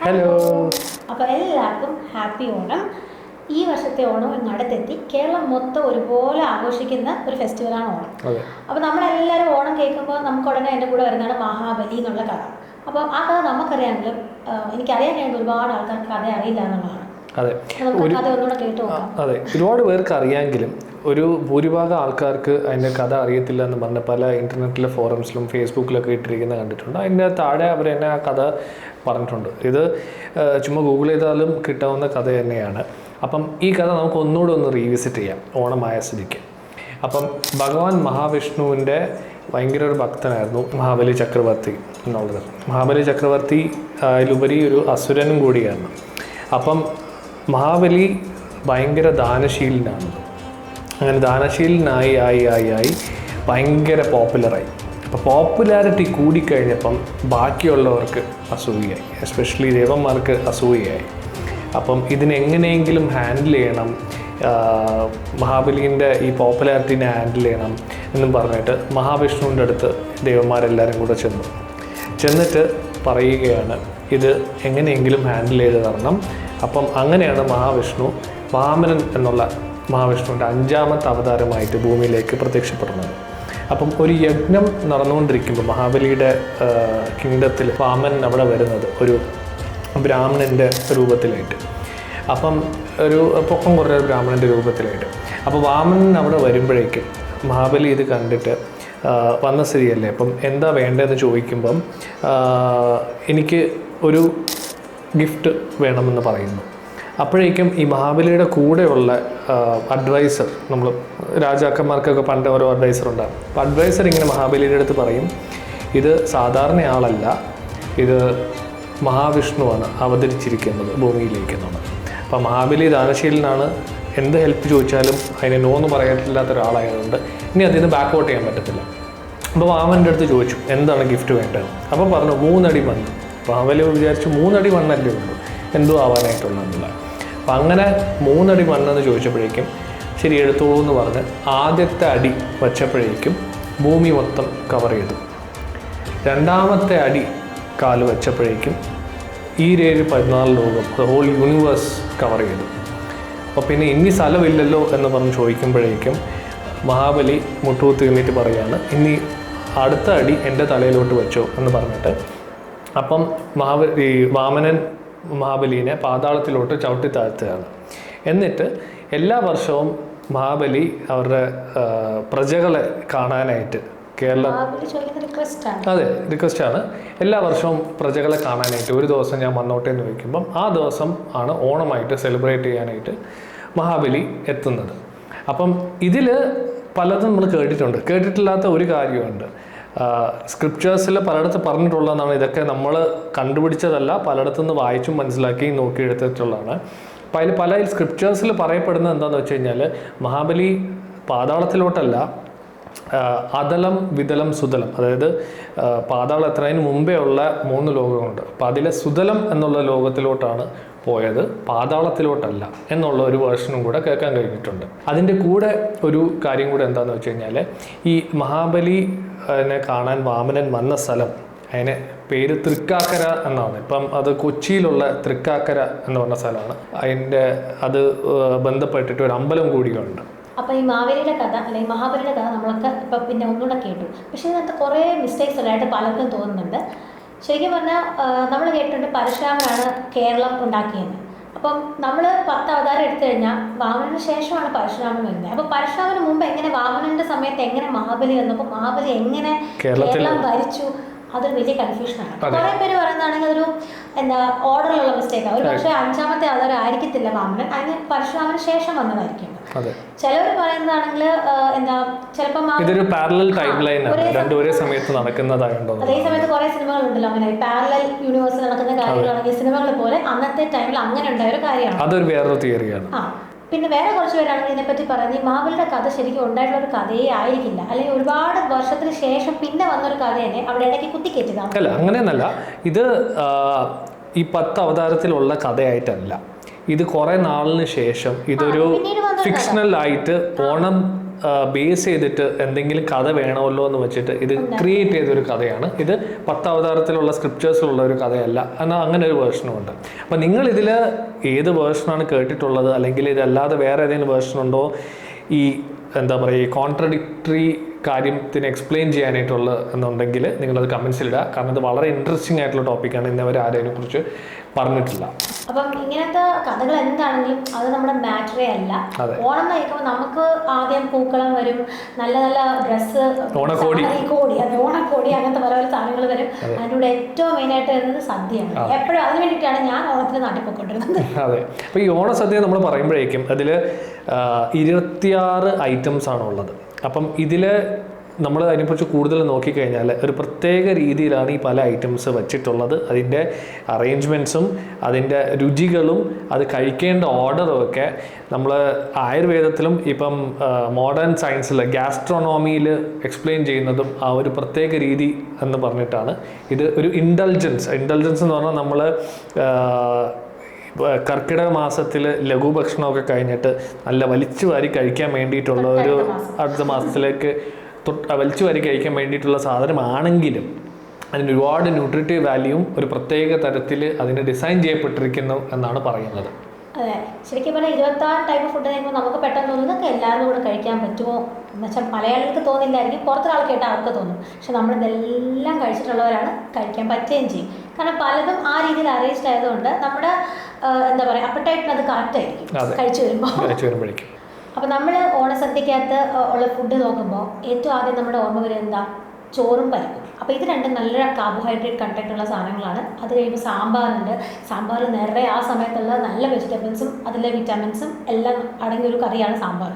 Hello. അപ്പോൾ എല്ലാവർക്കും happy Onam. ഈ വർഷത്തെ ഓണം അടുത്തെത്തി. കേരളം മൊത്തം ഒരുപോലെ ആഘോഷിക്കുന്ന ഒരു ഫെസ്റ്റിവലാണ് ഓണം. അപ്പോൾ നമ്മളെല്ലാവരും ഓണം കേൾക്കുമ്പോൾ നമുക്ക് ഉടനെ എൻ്റെ കൂടെ വരുന്നതാണ് മഹാബലി എന്നുള്ള കഥ. അപ്പോൾ ആ കഥ നമുക്കറിയാമെങ്കിലും എനിക്കറിയാനായിട്ട് ഒരുപാട് ആൾക്കാർക്ക് കഥ അറിയില്ല എന്നുള്ളതാണ്. അതെ, ഒരുപാട് പേർക്ക് അറിയാമെങ്കിലും ഒരു ഭൂരിഭാഗം ആൾക്കാർക്ക് അതിൻ്റെ കഥ അറിയത്തില്ല എന്ന് പറഞ്ഞ് പല ഇൻ്റർനെറ്റിലെ ഫോറംസിലും ഫേസ്ബുക്കിലൊക്കെ ഇട്ടിരിക്കുന്ന കണ്ടിട്ടുണ്ട്. അതിൻ്റെ താഴെ അവർ തന്നെ ആ കഥ പറഞ്ഞിട്ടുണ്ട്. ഇത് ചുമ്മാ ഗൂഗിൾ ചെയ്താലും കിട്ടാവുന്ന കഥ തന്നെയാണ്. അപ്പം ഈ കഥ നമുക്ക് ഒന്നുകൂടെ ഒന്ന് റീവിസിറ്റ് ചെയ്യാം ഓണമായ സ്ഥിതിക്ക്. അപ്പം ഭഗവാൻ മഹാവിഷ്ണുവിൻ്റെ ഭയങ്കര ഒരു ഭക്തനായിരുന്നു മഹാബലി ചക്രവർത്തി എന്നുള്ളത്. മഹാബലി ചക്രവർത്തി അതിലുപരി ഒരു അസുരനും കൂടിയാണ്. അപ്പം മഹാബലി ഭയങ്കര ദാനശീലനാണ്. അങ്ങനെ ദാനശീലനായി ആയി ഭയങ്കര പോപ്പുലറായി. അപ്പോൾ പോപ്പുലാരിറ്റി കൂടിക്കഴിഞ്ഞപ്പം ബാക്കിയുള്ളവർക്ക് അസൂയയായി, എസ്പെഷ്യലി ദേവന്മാർക്ക് അസൂയയായി. അപ്പം ഇതിനെങ്ങനെയെങ്കിലും ഹാൻഡിൽ ചെയ്യണം, മഹാബലിൻ്റെ ഈ പോപ്പുലാരിറ്റീനെ ഹാൻഡിൽ ചെയ്യണം എന്നും പറഞ്ഞിട്ട് മഹാവിഷ്ണുവിൻ്റെ അടുത്ത് ദേവന്മാരെല്ലാവരും കൂടെ ചെന്നിട്ട് പറയുകയാണ് ഇത് എങ്ങനെയെങ്കിലും ഹാൻഡിൽ ചെയ്ത് തരണം. അപ്പം അങ്ങനെയാണ് മഹാവിഷ്ണു വാമനൻ എന്നുള്ള മഹാവിഷ്ണുവിൻ്റെ 5ാമത്തെ അവതാരമായിട്ട് ഭൂമിയിലേക്ക് പ്രത്യക്ഷപ്പെടുന്നത്. അപ്പം ഒരു യജ്ഞം നടന്നുകൊണ്ടിരിക്കുമ്പോൾ മഹാബലിയുടെ കിങ്ഡത്തിൽ വാമനൻ അവിടെ വരുന്നത് ഒരു ബ്രാഹ്മണൻ്റെ രൂപത്തിലായിട്ട്. അപ്പം ഒരു പൊക്കം കുറഞ്ഞ ബ്രാഹ്മണൻ്റെ രൂപത്തിലായിട്ട്. അപ്പോൾ വാമനൻ അവിടെ വരുമ്പോഴേക്കും മഹാബലി ഇത് കണ്ടിട്ട് വന്ന സ്ഥിതിയല്ലേ, അപ്പം എന്താ വേണ്ടതെന്ന് ചോദിക്കുമ്പം എനിക്ക് ഒരു ഗിഫ്റ്റ് വേണമെന്ന് പറയുന്നു. അപ്പോഴേക്കും ഈ മഹാബലിയുടെ കൂടെയുള്ള അഡ്വൈസർ, നമ്മൾ രാജാക്കന്മാർക്കൊക്കെ പണ്ട് ഓരോ അഡ്വൈസർ ഉണ്ടാകും. അപ്പോൾ അഡ്വൈസർ ഇങ്ങനെ മഹാബലിയുടെ അടുത്ത് പറയും, ഇത് സാധാരണ ആളല്ല, ഇത് മഹാവിഷ്ണുവാണ് അവതരിച്ചിരിക്കുന്നത് ഭൂമിയിലേക്ക് എന്നുള്ളത്. അപ്പോൾ മഹാബലി ദാനശീലനാണ്, എന്ത് ഹെൽപ്പ് ചോദിച്ചാലും അതിന് നോന്ന് പറയാനില്ലാത്ത ഒരാളായതുകൊണ്ട് ഇനി അതിൽ നിന്ന് ബാക്കൗട്ട് ചെയ്യാൻ പറ്റത്തില്ല. അപ്പോൾ വാമൻ്റെ അടുത്ത് ചോദിച്ചു എന്താണ് ഗിഫ്റ്റ് വേണ്ടത്. അപ്പോൾ പറഞ്ഞു 3 അടി മണ്ണ്. മഹാബലി വിചാരിച്ചു 3 അടി മണ്ണല്ലേ ഉള്ളൂ, എന്തോ ആവാനായിട്ടുള്ളതെന്നില്ല. അപ്പം അങ്ങനെ 3 അടി മണ്ണെന്ന് ചോദിച്ചപ്പോഴേക്കും ശരി എടുത്തോളൂ എന്ന് പറഞ്ഞ് ആദ്യത്തെ അടി വച്ചപ്പോഴേക്കും ഭൂമി മൊത്തം കവർ ചെയ്തു. 2ാമത്തെ അടി കാല് വെച്ചപ്പോഴേക്കും ഈ 14 ലോകം, ഹോൾ യൂണിവേഴ്സ് കവർ ചെയ്തു. അപ്പോൾ പിന്നെ ഇനി സ്ഥലമില്ലല്ലോ എന്ന് പറഞ്ഞ് ചോദിക്കുമ്പോഴേക്കും മഹാബലി മുട്ടുകുത്തി നിന്നിട്ട് പറയുകയാണ് ഇനി അടുത്ത അടി എൻ്റെ തലയിലോട്ട് വെച്ചോ എന്ന് പറഞ്ഞിട്ട്. അപ്പം വാമനൻ മഹാബലിനെ പാതാളത്തിലോട്ട് ചവിട്ടി താഴ്ത്തുകയാണ്. എന്നിട്ട് എല്ലാ വർഷവും മഹാബലി അവരുടെ പ്രജകളെ കാണാനായിട്ട് റിക്വസ്റ്റാണ്. എല്ലാ വർഷവും പ്രജകളെ കാണാനായിട്ട് ഒരു ദിവസം ഞാൻ വന്നോട്ടെ എന്ന് ചോദിക്കുമ്പം ആ ദിവസം ആണ് ഓണമായിട്ട് സെലിബ്രേറ്റ് ചെയ്യാനായിട്ട് മഹാബലി എത്തുന്നത്. അപ്പം ഇതിൽ പലതും നമ്മൾ കേട്ടിട്ടില്ലാത്ത ഒരു കാര്യമുണ്ട്. സ്ക്രിപ്റ്റേഴ്സിൽ പലയിടത്ത് പറഞ്ഞിട്ടുള്ളതാണ്. ഇതൊക്കെ നമ്മൾ കണ്ടുപിടിച്ചതല്ല, പലയിടത്തുനിന്ന് വായിച്ചും മനസ്സിലാക്കി നോക്കിയെടുത്തിട്ടുള്ളതാണ്. അപ്പോൾ അതിൽ പല സ്ക്രിപ്റ്റേഴ്സിൽ പറയപ്പെടുന്നത് എന്താണെന്ന് വെച്ച് കഴിഞ്ഞാൽ മഹാബലി പാതാളത്തിലോട്ടല്ല, അതലം വിതലം സുതലം, അതായത് പാതാളം എത്തുന്നതിന് മുമ്പേ ഉള്ള 3 ലോകങ്ങളുണ്ട്. അപ്പോൾ അതിലെ സുതലം എന്നുള്ള ലോകത്തിലോട്ടാണ് പോയത്, പാതാളത്തിലോട്ടല്ല എന്നുള്ള ഒരു വേർഷനും കൂടെ കേൾക്കാൻ കഴിഞ്ഞിട്ടുണ്ട്. അതിൻ്റെ കൂടെ ഒരു കാര്യം കൂടെ എന്താണെന്ന് വെച്ച് കഴിഞ്ഞാൽ ഈ മഹാബലിനെ കാണാൻ വാമനൻ വന്ന സ്ഥലം, അതിന് പേര് തൃക്കാക്കര എന്നാണ്. ഇപ്പം അത് കൊച്ചിയിലുള്ള തൃക്കാക്കര എന്ന് പറഞ്ഞ സ്ഥലമാണ്. അത് ബന്ധപ്പെട്ടിട്ട് ഒരു അമ്പലം കൂടിയുണ്ട്. അപ്പോൾ ഈ മാവേലിയുടെ കഥ അല്ലെങ്കിൽ മഹാബലിയുടെ കഥ നമ്മളൊക്കെ ഇപ്പം പിന്നെ ഒന്നുകൂടെ കേട്ടു. പക്ഷേ ഇതിനകത്ത് കുറേ മിസ്റ്റേക്സ് ഉള്ളതായിട്ട് പലർക്കും തോന്നുന്നുണ്ട്. ശരിക്കും പറഞ്ഞാൽ നമ്മൾ കേട്ടിട്ടുണ്ട് പരശുരാമനാണ് കേരളം ഉണ്ടാക്കിയത്. അപ്പം നമ്മൾ 10 അവതാരം എടുത്തു കഴിഞ്ഞാൽ വാമനന് ശേഷമാണ് പരശുരാമൻ വരുന്നത്. അപ്പോൾ പരശുരാമന് മുമ്പ് എങ്ങനെ, വാമനന്റെ സമയത്ത് എങ്ങനെ മഹാബലി വന്നപ്പോൾ മഹാബലി എങ്ങനെ കേരളം ഭരിച്ചു, അതൊരു വലിയ കൺഫ്യൂഷനാണ്. കുറേ പേര് പറയുന്നതാണെങ്കിൽ അതൊരു ഓർഡറിലുള്ള മിസ്റ്റേക്കാണ്. ഒരു പക്ഷേ 5ാമത്തെ അവതാരം ആയിരിക്കത്തില്ല വാമനൻ, അതിന് പരശുരാമന് ശേഷം വന്നതായിരിക്കും. ചിലവർ പറയുന്നതാണെങ്കിൽ ചിലപ്പോൾ അതേ സമയത്ത് കുറെ സിനിമകളുണ്ടല്ലോ അങ്ങനെ പാരലൽ യൂണിവേഴ്സിൽ നടക്കുന്ന കാര്യങ്ങളാണെങ്കിൽ സിനിമകൾ പോലെ അന്നത്തെ ടൈമിൽ അങ്ങനെ ഉണ്ടായ ഒരു കാര്യമാണ്. അതൊരു വേറൊരു തിയറിയാണ്. പിന്നെ വേറെ കുറച്ച് പേരാണെങ്കിൽ ഇതിനെപ്പറ്റി പറഞ്ഞ് മഹാബലിയുടെ കഥ ശരിക്കും ഉണ്ടായിട്ടുള്ള ഒരു കഥയെ ആയിരിക്കില്ല, അല്ലെങ്കിൽ ഒരുപാട് വർഷത്തിന് ശേഷം പിന്നെ വന്നൊരു കഥ തന്നെ അവിടെ ഇടയ്ക്ക് കുത്തിക്കയറ്റിയതാണ്. അല്ല, അങ്ങനെയൊന്നല്ല. ഇത് ഈ 10 അവതാരത്തിലുള്ള കഥയായിട്ടല്ല. ഇത് കുറെ നാളിന് ശേഷം ഇതൊരു ഫിക്ഷണൽ ആയിട്ട് ഓണം ബേസ് ചെയ്തിട്ട് എന്തെങ്കിലും കഥ വേണമല്ലോ എന്ന് വെച്ചിട്ട് ഇത് ക്രിയേറ്റ് ചെയ്തൊരു കഥയാണ്. ഇത് 10 അവതാരത്തിലുള്ള സ്ക്രിപ്റ്റേഴ്സിലുള്ള ഒരു കഥയല്ല, എന്നാൽ അങ്ങനെ ഒരു വേർഷനും ഉണ്ട്. അപ്പം നിങ്ങളിതിൽ ഏത് വേർഷനാണ് കേട്ടിട്ടുള്ളത്, അല്ലെങ്കിൽ ഇതല്ലാതെ വേറെ ഏതെങ്കിലും വേർഷനുണ്ടോ ഈ എന്താ പറയുക ഈ കോൺട്രഡിക്ടറി കാര്യത്തിന് എക്സ്പ്ലെയിൻ ചെയ്യാനായിട്ടുള്ള എന്നുണ്ടെങ്കിൽ നിങ്ങളത് കമൻസിലിടുക. കാരണം ഇത് വളരെ ഇൻട്രസ്റ്റിംഗ് ആയിട്ടുള്ള ടോപ്പിക്കാണ്, ഇന്നവർ ആരെയും കുറിച്ച് പറഞ്ഞിട്ടില്ല. അപ്പം ഇങ്ങനത്തെ കഥകൾ എന്താണെങ്കിലും അത് നമ്മുടെ മാറ്ററേ അല്ല. ഓണം കഴിക്കുമ്പോൾ നമുക്ക് ആദ്യം പൂക്കളം വരും, നല്ല നല്ല ഡ്രസ്സ്, ഓണക്കോടി, ഓണക്കോടി, അങ്ങനത്തെ പല പല സാധനങ്ങൾ വരും. അതിൻ്റെ കൂടെ ഏറ്റവും മെയിനായിട്ട് വരുന്നത് സദ്യയാണ്. എപ്പോഴും അതിന് വേണ്ടിയിട്ടാണ് ഞാൻ ഓണത്തിന് നാട്ടിൽ പോയിക്കൊണ്ടിരുന്നത്. അതെ, അപ്പോൾ ഈ ഓണസദ്യ നമ്മൾ പറയുമ്പോഴേക്കും അതിൽ 26 ഐറ്റംസ് ആണ് ഉള്ളത്. അപ്പം ഇതിൽ നമ്മൾ അതിനെക്കുറിച്ച് കൂടുതൽ നോക്കിക്കഴിഞ്ഞാൽ ഒരു പ്രത്യേക രീതിയിലാണ് ഈ പല ഐറ്റംസ് വച്ചിട്ടുള്ളത്. അതിൻ്റെ അറേഞ്ച്മെൻറ്റ്സും അതിൻ്റെ രുചികളും അത് കഴിക്കേണ്ട ഓർഡറും ഒക്കെ നമ്മൾ ആയുർവേദത്തിലും ഇപ്പം മോഡേൺ സയൻസിൽ ഗ്യാസ്ട്രോണോമിയിൽ എക്സ്പ്ലെയിൻ ചെയ്യുന്നതും ആ ഒരു പ്രത്യേക രീതി എന്ന് പറഞ്ഞിട്ടാണ്. ഇത് ഒരു ഇൻഡൽജൻസ് എന്ന് പറഞ്ഞാൽ നമ്മൾ കർക്കിടക മാസത്തിൽ ലഘുഭക്ഷണമൊക്കെ കഴിഞ്ഞിട്ട് നല്ല വലിച്ചു വാരി കഴിക്കാൻ വേണ്ടിയിട്ടുള്ള ഒരു അടുത്ത മാസത്തിലേക്ക് വലിച്ചു വാരി കഴിക്കാൻ വേണ്ടിയിട്ടുള്ള സാധനമാണെങ്കിലും അതിന് ഒരുപാട് ന്യൂട്രിറ്റീവ് വാല്യൂവും ഒരു പ്രത്യേക തരത്തിൽ അതിന് ഡിസൈൻ ചെയ്യപ്പെട്ടിരിക്കുന്നു എന്നാണ് പറയുന്നത്. അതെ, ശരിക്കും പറഞ്ഞാൽ 26 ടൈപ്പ് ഫുഡ് കഴിക്കുമ്പോൾ നമുക്ക് പെട്ടെന്ന് തോന്നുന്നതൊക്കെ എല്ലാവരും കൂടെ കഴിക്കാൻ പറ്റുമോ എന്ന് വെച്ചാൽ മലയാളികൾക്ക് തോന്നില്ലായിരിക്കും, പുറത്തൊരാൾ കേട്ടാൽ അവർക്ക് തോന്നും. പക്ഷെ നമ്മളിതെല്ലാം കഴിച്ചിട്ടുള്ളവരാണ്, കഴിക്കാൻ പറ്റുകയും ചെയ്യും. കാരണം പലതും ആ രീതിയിൽ അറേഞ്ച്ഡ് ആയതുകൊണ്ട് നമ്മുടെ എന്താ പറയുക അപ്പറ്റൈറ്റിന് അത് കറക്റ്റ് ആയിരിക്കും കഴിച്ചു വരുമ്പോഴേക്കും. അപ്പോൾ നമ്മൾ ഓണസദ്യക്കകത്ത് ഉള്ള ഫുഡ് നോക്കുമ്പോൾ ഏറ്റവും ആദ്യം നമ്മുടെ ഓർമ്മ വരുന്നത് എന്താ? ചോറും പരിപ്പും. അപ്പോൾ ഇത് രണ്ടും നല്ല കാർബോഹൈഡ്രേറ്റ് കണ്ടന്റ് ഉള്ള സാധനങ്ങളാണ്. അത് കഴിയുമ്പോൾ സാമ്പാറുണ്ട്. സാമ്പാർ നിറയെ ആ സമയത്തുള്ള നല്ല വെജിറ്റബിൾസും അതിലെ വിറ്റാമിൻസും എല്ലാം അടങ്ങിയൊരു കറിയാണ് സാമ്പാർ.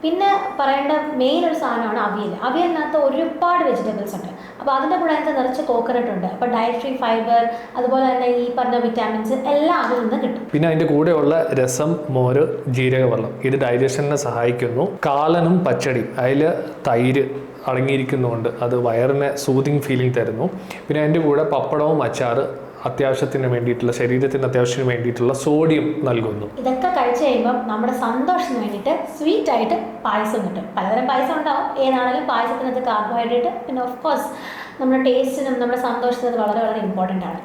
പിന്നെ പറയേണ്ട മെയിൻ ഒരു സാധനമാണ് അവിയൽ. അവിയലിനകത്ത് ഒരുപാട് വെജിറ്റബിൾസ് ഉണ്ട്. അപ്പോൾ അതിൻ്റെ കൂടെ അതിനകത്ത് നിറച്ച് കോക്കനട്ട് ഉണ്ട്. അപ്പോൾ ഡയറ്ററി ഫൈബർ, അതുപോലെ തന്നെ ഈ പറഞ്ഞ വിറ്റാമിൻസ് എല്ലാം അതിൽ നിന്ന് കിട്ടും. പിന്നെ അതിൻ്റെ കൂടെയുള്ള രസം, മോര്, ജീരകവെള്ളം ഇത് ഡൈജഷനെ സഹായിക്കുന്നു. കാളനും പച്ചടിയും അതിൽ തൈര് അടങ്ങിയിരിക്കുന്നുണ്ട്, അത് വയറിന് സൂതിങ് ഫീലിംഗ് തരുന്നു. പിന്നെ അതിൻ്റെ കൂടെ പപ്പടവും അച്ചാറ് അത്യാവശ്യത്തിന് വേണ്ടിയിട്ടുള്ള ശരീരത്തിന് അത്യാവശ്യത്തിന് വേണ്ടിയിട്ടുള്ള സോഡിയം നൽകുന്നു. ഇതൊക്കെ കഴിച്ചു കഴിയുമ്പോൾ നമ്മുടെ സന്തോഷത്തിന് വേണ്ടിയിട്ട് സ്വീറ്റ് ആയിട്ട് പായസം കിട്ടും. പലതരം പായസം ഉണ്ടാവും, ഏതാണെങ്കിലും പായസത്തിനകത്ത് കാർബോഹൈഡ്രേറ്റ്, പിന്നെ ഓഫ് കോഴ്സ് നമ്മുടെ ടേസ്റ്റിനും നമ്മുടെ സന്തോഷത്തിനും വളരെ വളരെ ഇമ്പോർട്ടൻ്റ് ആണ്.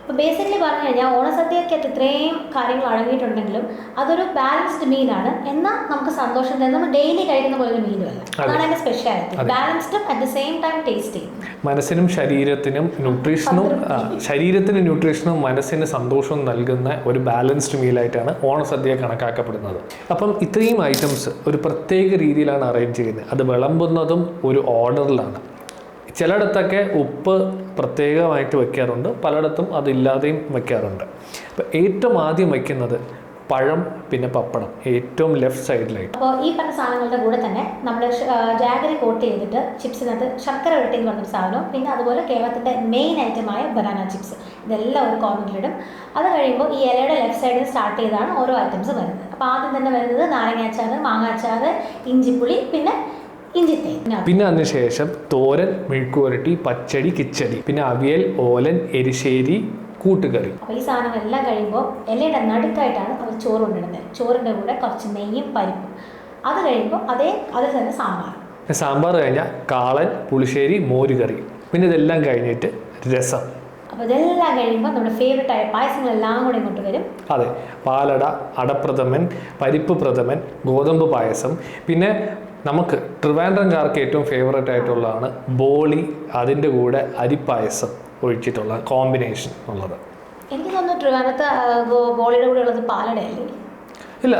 അപ്പോൾ ബേസിക്കലി പറഞ്ഞു കഴിഞ്ഞാൽ ഓണസദ്യക്കകത്ത് ഇത്രയും കാര്യങ്ങൾ അടങ്ങിയിട്ടുണ്ടെങ്കിലും അതൊരു ബാലൻസ്ഡ് മീലാണ്. എന്നാൽ നമുക്ക് സന്തോഷം തരുന്ന നമ്മൾ ഡെയിലി കഴിക്കുന്ന പോലെ ഒരു മീനുമല്ല. അതാണ് അതിൻ്റെ സ്പെഷ്യാലിറ്റി. ബാലൻസ്ഡും അറ്റ് ദ സെയിം ടൈം ടേസ്റ്റിയും. മനസ്സിനും ശരീരത്തിനും ന്യൂട്രീഷനും മനസ്സിന് സന്തോഷവും നൽകുന്ന ഒരു ബാലൻസ്ഡ് മീലായിട്ടാണ് ഓണസദ്യ കണക്കാക്കപ്പെടുന്നത്. അപ്പം ഇത്രയും ഐറ്റംസ് ഒരു പ്രത്യേക രീതിയിലാണ് അറേഞ്ച് ചെയ്യുന്നത്. അത് വിളമ്പുന്നതും ഒരു ഓർഡറിലാണ്. ചിലയിടത്തൊക്കെ ഉപ്പ് പ്രത്യേകമായിട്ട് വയ്ക്കാറുണ്ട്, പലയിടത്തും അതില്ലാതെയും വയ്ക്കാറുണ്ട്. അപ്പോൾ ഏറ്റവും ആദ്യം വയ്ക്കുന്നത് പഴം, പിന്നെ പപ്പടം, ഏറ്റവും ലെഫ്റ്റ് സൈഡിലായിട്ട്. അപ്പോൾ ഈ പറഞ്ഞ സാധനങ്ങളുടെ കൂടെ തന്നെ നമ്മൾ ജാഗറി കോട്ട് ചെയ്തിട്ട് ചിപ്സിനകത്ത് ശർക്കര വരട്ടി എന്ന് പറഞ്ഞൊരു സാധനവും, പിന്നെ അതുപോലെ കേരളത്തിൻ്റെ മെയിൻ ഐറ്റമായ ബനാന ചിപ്സ്, ഇതെല്ലാം ഒരു കോർണറിലിടും. അത് കഴിയുമ്പോൾ ഈ ഇലയുടെ ലെഫ്റ്റ് സൈഡിൽ സ്റ്റാർട്ട് ചെയ്താണ് ഓരോ ഐറ്റംസ് വരുന്നത്. അപ്പോൾ ആദ്യം തന്നെ വരുന്നത് നാരങ്ങാച്ചാറ്, മാങ്ങാച്ചാറ്, ഇഞ്ചിപ്പുളി, പിന്നെ പിന്നെ അതിനുശേഷം തോരൻ, മെഴുക്കുവരട്ടി, പച്ചടി, കിച്ചടി, പിന്നെ അവിയൽ, ഓലൻ, എരിശ്ശേരി, കൂട്ടുകറി. അപ്പോൾ ഈ സാധനങ്ങളെല്ലാം കഴിയുമ്പോൾ ഇലയുടെ നടുക്കായിട്ടാണ് അവർ ചോറ് കൊണ്ടിടുന്നത്. ചോറിൻ്റെ കൂടെ കുറച്ച് നെയ്യും പരിപ്പും. അത് കഴിയുമ്പോൾ അതിൽ തന്നെ സാമ്പാർ കഴിഞ്ഞാൽ കാളൻ, പുളിശ്ശേരി, മോരുകറി. പിന്നെ ഇതെല്ലാം കഴിഞ്ഞിട്ട് രസം. അപ്പോൾ ഇതെല്ലാം കഴിയുമ്പോൾ നമ്മുടെ ഫേവറേറ്റ് ആയ പായസങ്ങളെല്ലാം കൂടെ ഇങ്ങോട്ട് വരും. അതെ, പാലട, അടപ്രഥമൻ, പരിപ്പ് പ്രഥമൻ, ഗോതമ്പ് പായസം. പിന്നെ നമുക്ക് ട്രിവാൻഡ്രംകാർക്ക് ഏറ്റവും ഫേവറേറ്റ് ആയിട്ടുള്ളതാണ് ബോളി, അതിൻ്റെ കൂടെ അരിപ്പായസം ഒഴിച്ചിട്ടുള്ള കോമ്പിനേഷൻ ഉള്ളത്. എനിക്ക് തോന്നുന്നു ട്രിവാൻഡ്രത്ത് ബോളിയുടെ കൂടെ ഉള്ളത് പാലടയല്ലേ? ഇല്ല,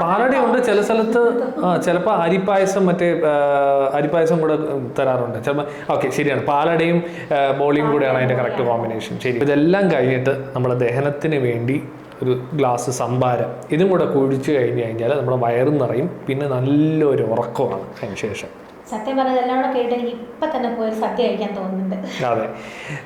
പാലടയുണ്ട് ചില സ്ഥലത്ത്. ചിലപ്പോൾ അരിപ്പായസം, അരിപ്പായസം കൂടെ തരാറുണ്ട് ചിലപ്പോൾ. ഓക്കെ, ശരിയാണ്, പാലടയും ബോളിയും കൂടെയാണ് അതിൻ്റെ കറക്റ്റ് കോമ്പിനേഷൻ. ശരി, ഇതെല്ലാം കഴിഞ്ഞിട്ട് നമ്മുടെ ദഹനത്തിന് വേണ്ടി ഒരു ഗ്ലാസ് സംഭാരം ഇതും കൂടെ കുഴിച്ച് കഴിഞ്ഞ് കഴിഞ്ഞാൽ നമ്മുടെ വയറും നിറയും. പിന്നെ നല്ലൊരു ഉറക്കമാണ് അതിന് ശേഷം. സത്യം പറഞ്ഞത് എല്ലാം കൂടെ കേട്ട് എനിക്ക് ഇപ്പം തന്നെ പോയി സദ്യ കഴിക്കാൻ തോന്നുന്നുണ്ട്. അതെ,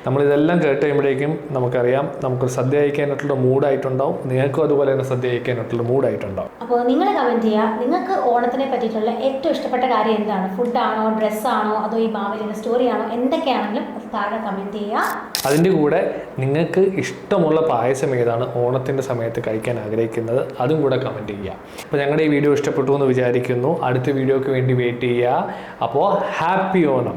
നമ്മളിതെല്ലാം കേട്ട് കഴിയുമ്പോഴേക്കും നമുക്കറിയാം നമുക്കൊരു സദ്യ കഴിക്കാനായിട്ടുള്ള മൂഡായിട്ടുണ്ടാവും. നിങ്ങൾക്കും അതുപോലെ തന്നെ സദ്യ കഴിക്കാനായിട്ടുള്ള മൂഡായിട്ടുണ്ടാവും. അപ്പോൾ നിങ്ങൾ കമൻറ്റ് ചെയ്യുക, നിങ്ങൾക്ക് ഓണത്തിനെ പറ്റിയിട്ടുള്ള ഏറ്റവും ഇഷ്ടപ്പെട്ട കാര്യം എന്താണ്? ഫുഡാണോ, ഡ്രസ്സാണോ, അതോ ഈ മാവേലിയുടെ സ്റ്റോറിയാണോ? എന്തൊക്കെയാണെങ്കിലും താഴെ കമൻറ്റ് ചെയ്യുക. അതിൻ്റെ കൂടെ നിങ്ങൾക്ക് ഇഷ്ടമുള്ള പായസം ഏതാണ് ഓണത്തിൻ്റെ സമയത്ത് കഴിക്കാൻ ആഗ്രഹിക്കുന്നത് അതും കൂടെ കമൻറ്റ് ചെയ്യുക. അപ്പോൾ ഞങ്ങളുടെ ഈ വീഡിയോ ഇഷ്ടപ്പെട്ടു എന്ന് വിചാരിക്കുന്നു. അടുത്ത വീഡിയോയ്ക്ക് വേണ്ടി വെയിറ്റ് ചെയ്യുക. അപ്പോൾ ഹാപ്പി ഓണം.